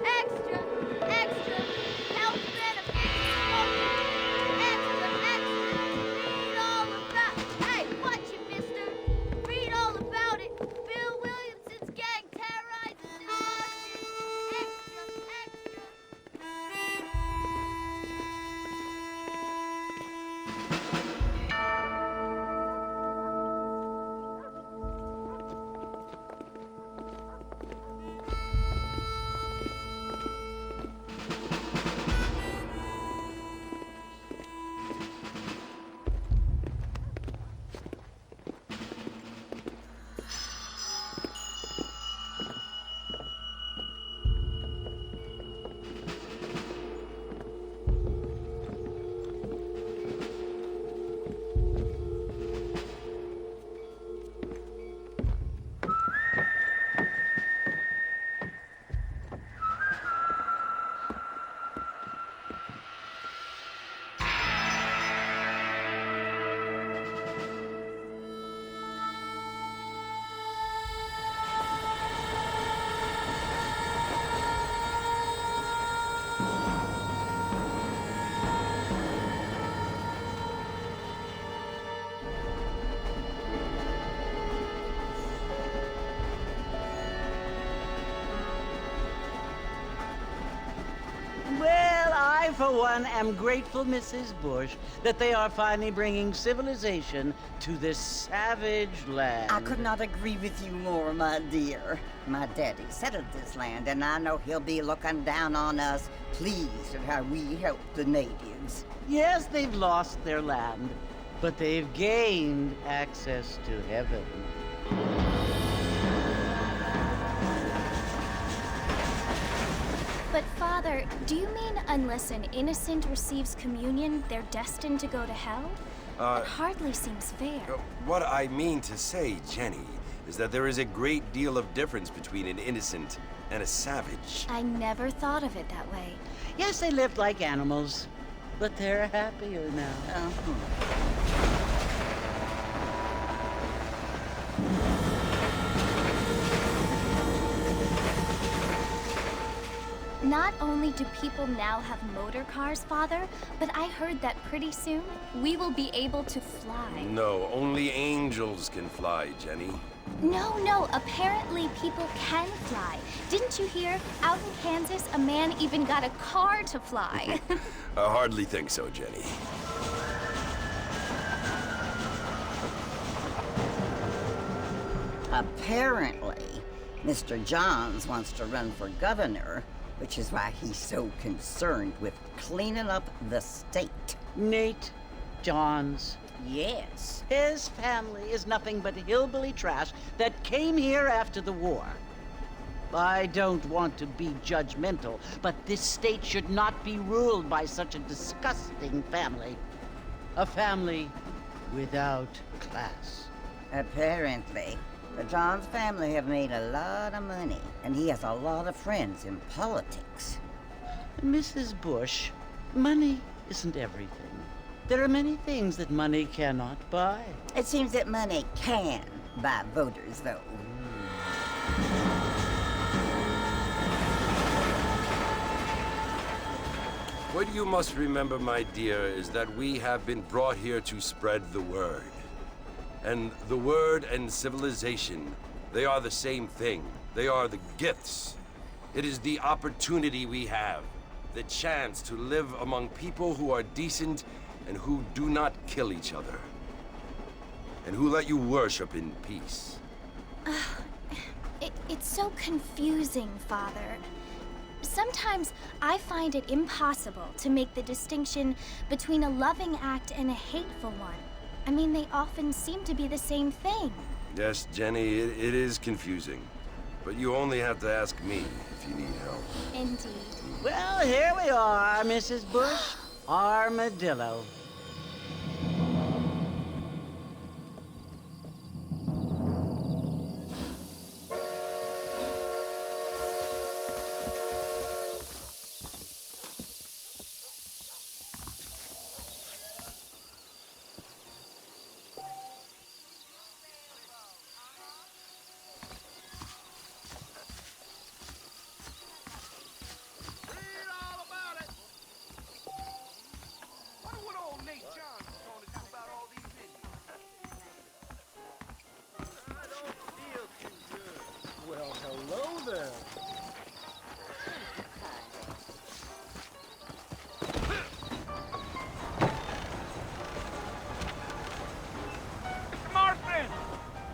Extra! Extra! Health benefits! Extra! Extra! Read all about... Hey, watch it, mister! Read all about it! Bill Williamson's gang terrorizes and Extra! Extra! Well, I, for one, am grateful, Mrs. Bush, that they are finally bringing civilization to this savage land. I could not agree with you more, my dear. My daddy settled this land, and I know he'll be looking down on us, pleased at how we help the natives. Yes, they've lost their land, but they've gained access to heaven. But Father, do you mean unless an innocent receives communion, they're destined to go to hell? It hardly seems fair. What I mean to say, Jenny, is that there is a great deal of difference between an innocent and a savage. I never thought of it that way. Yes, they lived like animals, but they're happier now. Not only do people now have motor cars, Father, but I heard that pretty soon we will be able to fly. No, only angels can fly, Jenny. No, apparently people can fly. Didn't you hear? Out in Kansas, a man even got a car to fly. I hardly think so, Jenny. Apparently, Mr. Johns wants to run for governor, which is why he's so concerned with cleaning up the state. Nate Johns. Yes. His family is nothing but hillbilly trash that came here after the war. I don't want to be judgmental, but this state should not be ruled by such a disgusting family. A family without class. Apparently. The Johns family have made a lot of money, and he has a lot of friends in politics. Mrs. Bush, money isn't everything. There are many things that money cannot buy. It seems that money can buy voters, though. What you must remember, my dear, is that we have been brought here to spread the word. And the word and civilization, they are the same thing. They are the gifts. It is the opportunity we have, the chance to live among people who are decent and who do not kill each other, and who let you worship in peace. It's so confusing, Father. Sometimes I find it impossible to make the distinction between a loving act and a hateful one. I mean, they often seem to be the same thing. Yes, Jenny, it is confusing. But you only have to ask me if you need help. Indeed. Well, here we are, Mrs. Bush. Armadillo.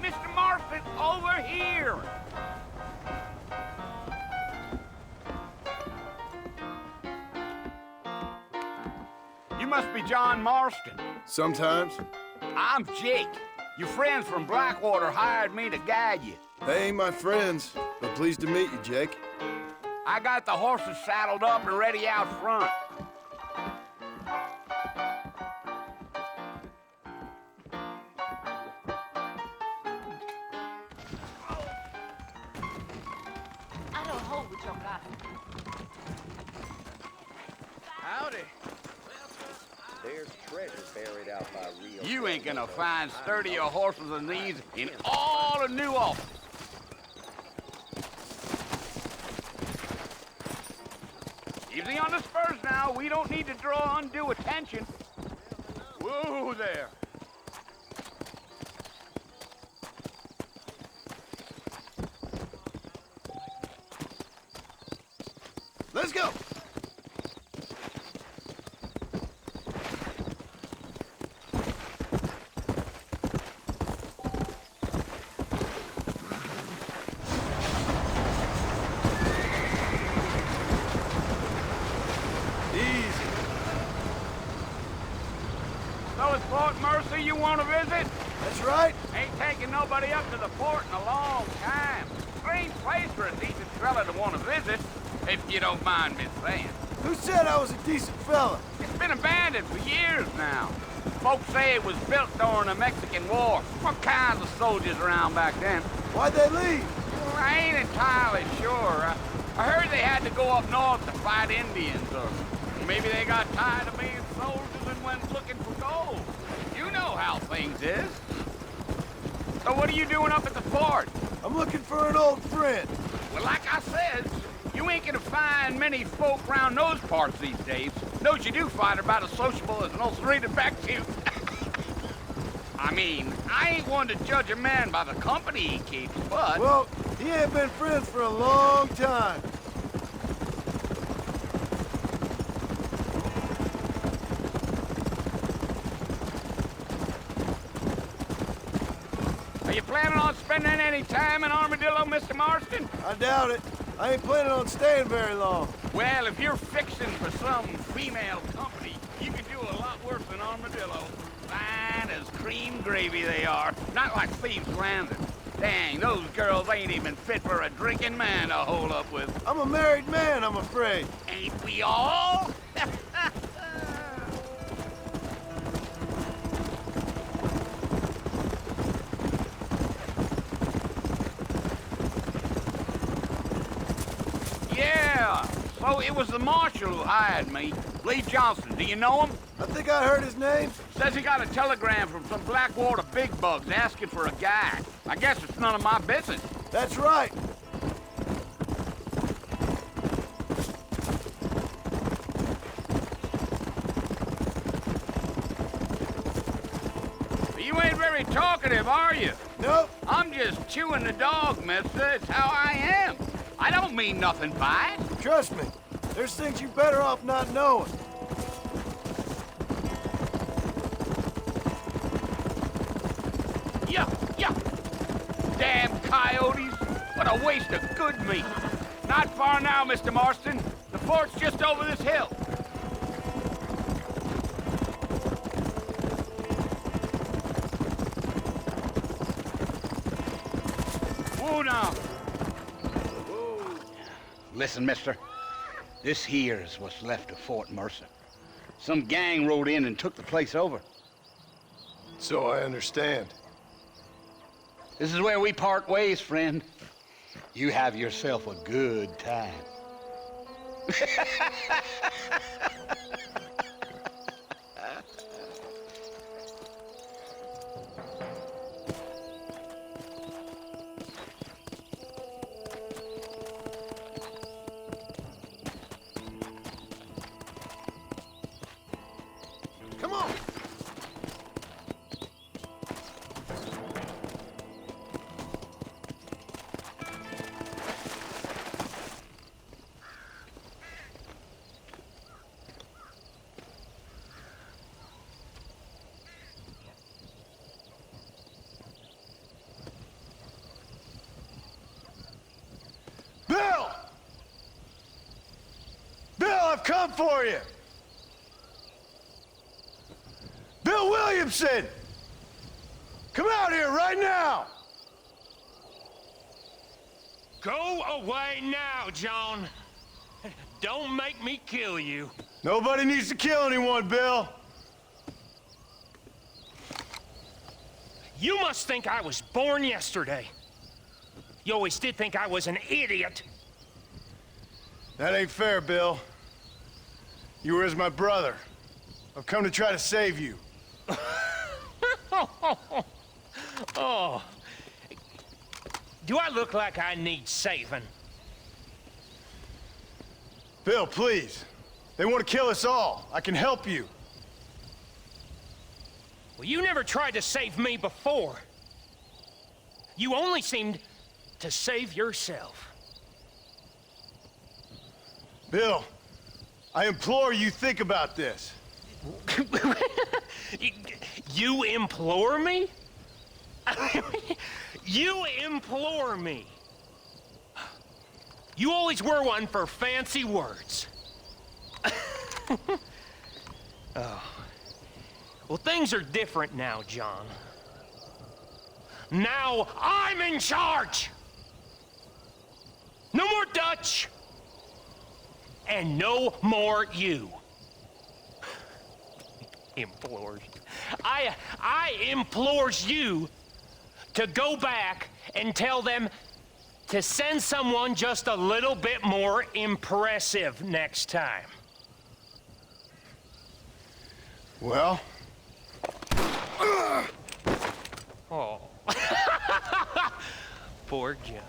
Mr. Marston, over here! You must be John Marston. Sometimes. I'm Jake. Your friends from Blackwater hired me to guide you. They ain't my friends, but pleased to meet you, Jake. I got the horses saddled up and ready out front. I don't hold with your guy. Howdy. There's treasure buried out by real. You ain't gonna find sturdier horses than these in all of New Orleans. Easy on the spurs now. We don't need to draw undue attention. Whoa there. Let's go! So it's Fort Mercy you want to visit? That's right. Ain't taking nobody up to the fort in a long time. Strange place for a decent fella to want to visit, if you don't mind me saying. Who said I was a decent fella? It's been abandoned for years now. Folks say it was built during the Mexican War. What kinds of soldiers around back then? Why'd they leave? Well, I ain't entirely sure. I heard they had to go up north to fight Indians, or maybe they got tired of being soldiers and went looking for gold. You know how things is. So what are you doing up at the fort? I'm looking for an old friend. Well, like I said, you ain't gonna find many folk around those parts these days. Those you do find are about as sociable as an ulcerated back tooth. I mean, I ain't one to judge a man by the company he keeps, but... Well, he ain't been friends for a long time. Are you planning on spending any time in Armadillo, Mr. Marston? I doubt it. I ain't planning on staying very long. Well, if you're fixing for some female company, you can do a lot worse than Armadillo. Fine as cream gravy they are. Not like Thieves' Landing. Dang, those girls ain't even fit for a drinking man to hole up with. I'm a married man, I'm afraid. Ain't we all? Yeah, so it was the marshal who hired me. Lee Johnson, do you know him? I think I heard his name. Says he got a telegram from some Blackwater big bugs asking for a guy. I guess it's none of my business. That's right. You ain't very talkative, are you? Nope. I'm just chewing the dog, mister. It's how I am. I don't mean nothing by it. Trust me. There's things you're better off not knowing. Yeah, yeah. Damn coyotes. What a waste of good meat. Not far now, Mr. Marston. The fort's just over this hill. Whoa now. Listen, mister. This here is what's left of Fort Mercer. Some gang rode in and took the place over. So I understand. This is where we part ways, friend. You have yourself a good time. Come on! Bill! Bill, I've come for you! Bill Williamson! Come out here right now! Go away now, John. Don't make me kill you. Nobody needs to kill anyone, Bill. You must think I was born yesterday. You always did think I was an idiot. That ain't fair, Bill. You were as my brother. I've come to try to save you. Oh. Do I look like I need saving? Bill, please. They want to kill us all. I can help you. Well, you never tried to save me before. You only seemed to save yourself. Bill, I implore you think about this. You implore me? You implore me. You always were one for fancy words. Oh. Well, things are different now, John. Now I'm in charge! No more Dutch! And no more you. Implores. I implores you to go back and tell them to send someone just a little bit more impressive next time. Well? Oh. Poor John.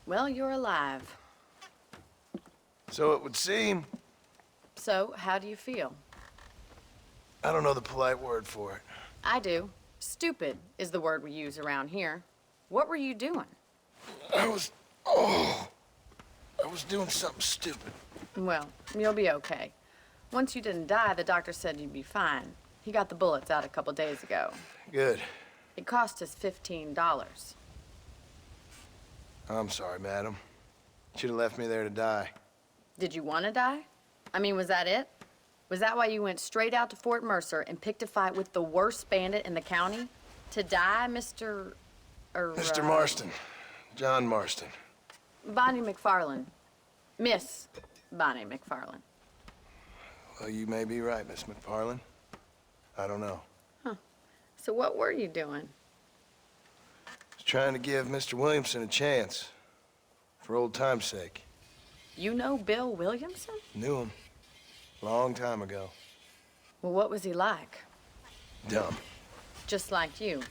Well, you're alive. So it would seem. So, how do you feel? I don't know the polite word for it. I do. Stupid is the word we use around here. What were you doing? I was doing something stupid. Well, you'll be okay. Once you didn't die, the doctor said you'd be fine. He got the bullets out a couple days ago. Good. It cost us $15. I'm sorry, madam. Should have left me there to die. Did you want to die? I mean, was that it? Was that why you went straight out to Fort Mercer and picked a fight with the worst bandit in the county? To die, Mr. Mr. Marston. John Marston. Bonnie McFarland. Miss Bonnie McFarland. Well, you may be right, Miss McFarland. I don't know. Huh. So what were you doing? trying to give Mr. Williamson a chance. For old time's sake. You know Bill Williamson? Knew him. Long time ago. Well, what was he like? Dumb. Just like you.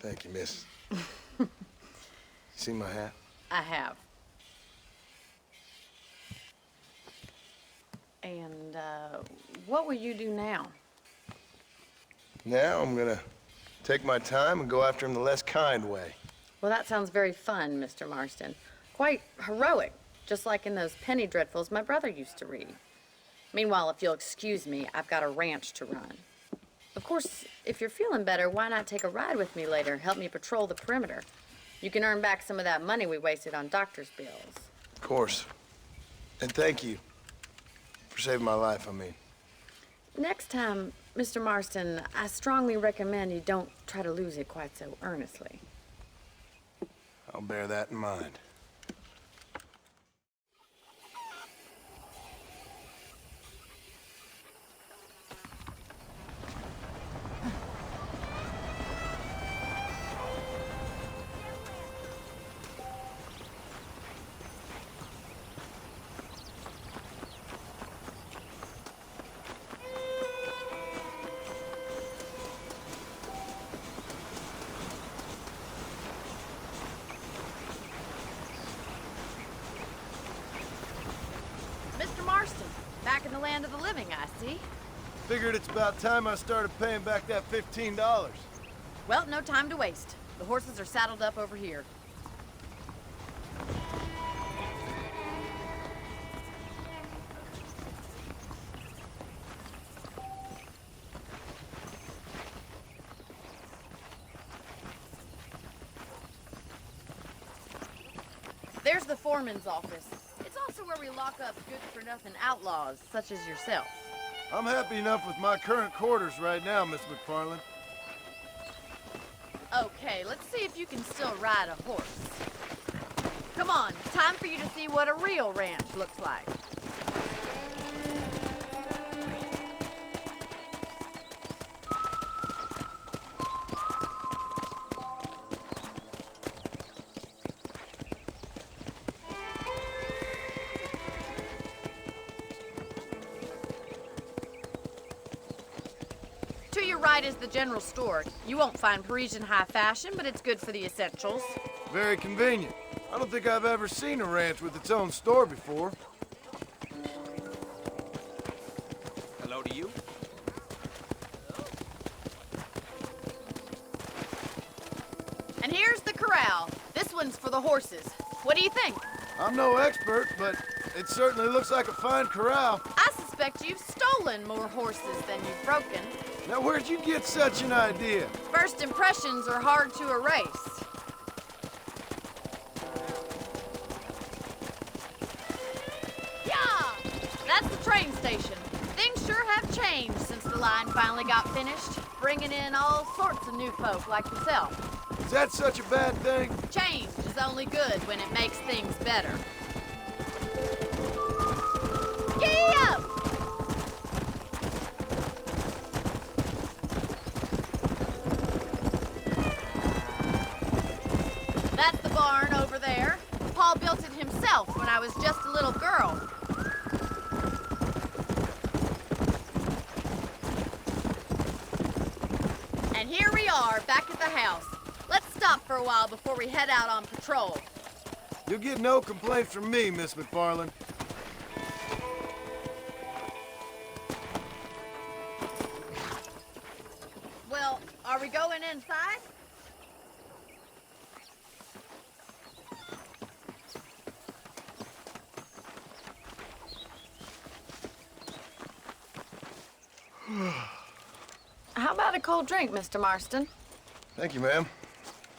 Thank you, miss. See my hat? I have. And, what will you do now? Now I'm gonna take my time and go after him the less kind way. Well, that sounds very fun, Mr. Marston. Quite heroic, just like in those penny dreadfuls my brother used to read. Meanwhile, if you'll excuse me, I've got a ranch to run. Of course, if you're feeling better, why not take a ride with me later? Help me patrol the perimeter. You can earn back some of that money we wasted on doctor's bills. Of course. And thank you. For saving my life, I mean. Next time, Mr. Marston, I strongly recommend you don't try to lose it quite so earnestly. I'll bear that in mind. Mr. Marston, back in the land of the living, I see. Figured it's about time I started paying back that $15. Well, no time to waste. The horses are saddled up over here. There's the foreman's office. It's also where we lock up good-for-nothing outlaws, such as yourself. I'm happy enough with my current quarters right now, Miss McFarland. Okay, let's see if you can still ride a horse. Come on, time for you to see what a real ranch looks like. To your right is the general store. You won't find Parisian high fashion, but it's good for the essentials. Very convenient. I don't think I've ever seen a ranch with its own store before. Hello to you. And here's the corral. This one's for the horses. What do you think? I'm no expert, but it certainly looks like a fine corral. I suspect you've stolen more horses than you've broken. Now, where'd you get such an idea? First impressions are hard to erase. Yeah! That's the train station. Things sure have changed since the line finally got finished, bringing in all sorts of new folk like yourself. Is that such a bad thing? Change is only good when it makes things better. Giddy up! That's the barn over there. Paul built it himself when I was just a little girl. And here we are, back at the house. Let's stop for a while before we head out on patrol. You'll get no complaints from me, Miss McFarland. Well, are we going inside? How about a cold drink, Mr. Marston? Thank you, ma'am.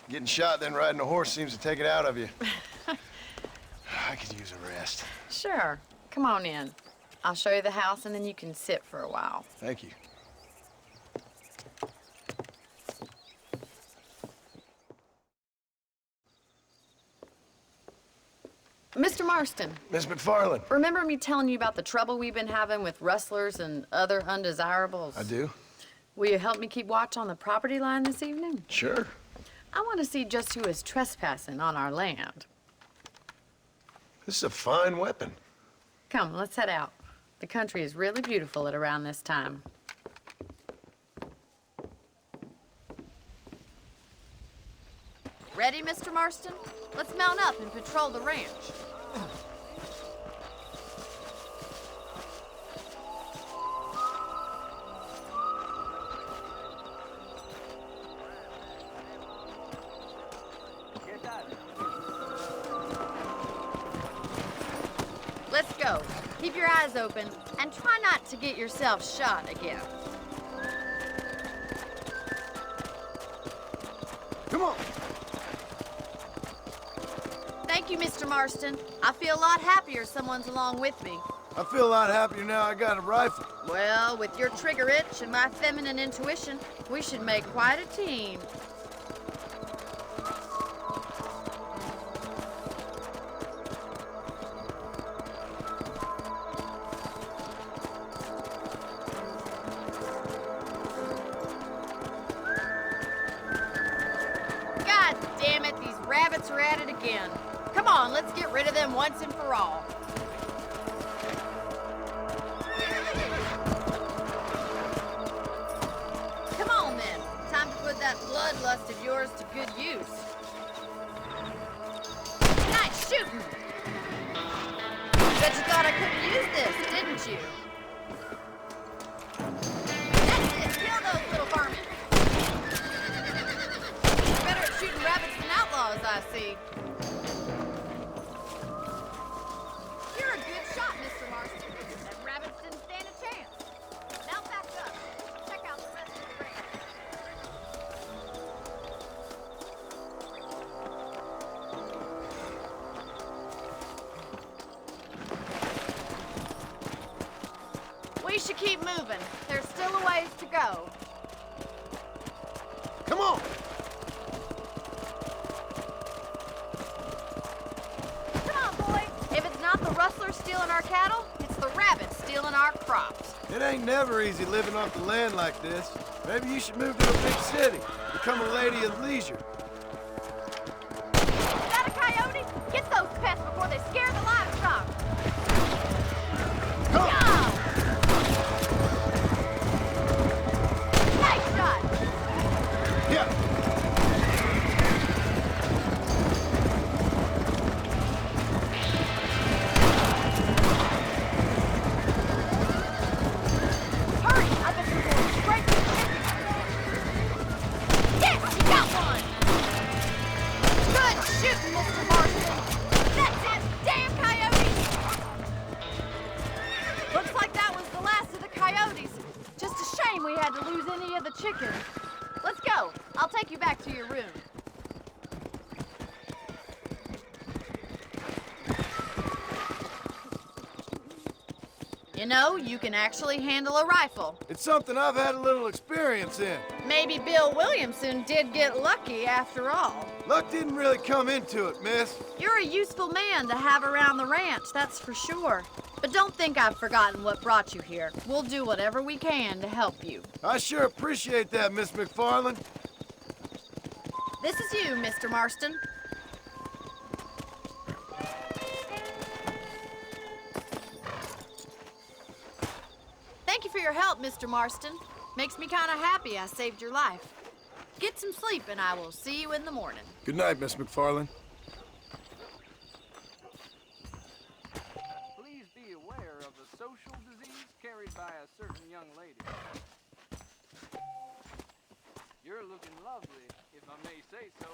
Getting shot, then riding a horse seems to take it out of you. I could use a rest. Sure. Come on in. I'll show you the house, and then you can sit for a while. Thank you. Mr. Marston, Miss McFarland. remember me telling you about the trouble we've been having with rustlers and other undesirables? I do? Will you help me keep watch on the property line this evening? Sure. I want to see just who is trespassing on our land. This is a fine weapon. Come, let's head out. The country is really beautiful at around this time. Ready, Mr. Marston? Let's mount up and patrol the ranch. Let's go. Keep your eyes open and try not to get yourself shot again. Come on. Thank you, Mr. Marston. I feel a lot happier someone's along with me. I feel a lot happier now I got a rifle. Well, with your trigger itch and my feminine intuition, we should make quite a team. God damn it, these rabbits are at it again. Come on, let's get rid of them once and for all. Come on then, time to put that bloodlust of yours to good use. Nice shooting! Bet you thought I couldn't use this, didn't you? That's it, kill those little vermin. You're better at shooting rabbits than outlaws, I see. You're a good shot, Mr. Marston. That rabbits didn't stand a chance. Now back up. Check out the rest of the range. We should keep moving. There's still a ways to go. Come on. Come on, boys. If it's not the rustlers stealing our cattle, it's the rabbits stealing our crops. It ain't never easy living off the land like this. Maybe you should move to a big city. Become a lady of leisure. Is that a coyote? Get those pests before they scare the livestock. Come on. Yeah! Nice shot! Yeah. Hurry! I bet you're going straight to the chicken. Yes, you got one! Good shooting, Mr. Marston. That's it, damn coyotes! Looks like that was the last of the coyotes. Just a shame we had to lose any of the chickens. Let's go. I'll take you back to your room. You know, you can actually handle a rifle. It's something I've had a little experience in. Maybe Bill Williamson did get lucky after all. Luck didn't really come into it, miss. You're a useful man to have around the ranch, that's for sure. But don't think I've forgotten what brought you here. We'll do whatever we can to help you. I sure appreciate that, Miss McFarland. This is you, Mr. Marston. Thank you for your help, Mr. Marston. Makes me kind of happy I saved your life. Get some sleep and I will see you in the morning. Good night, Miss McFarland. Please be aware of a social disease carried by a certain young lady. You're looking lovely, if I may say so.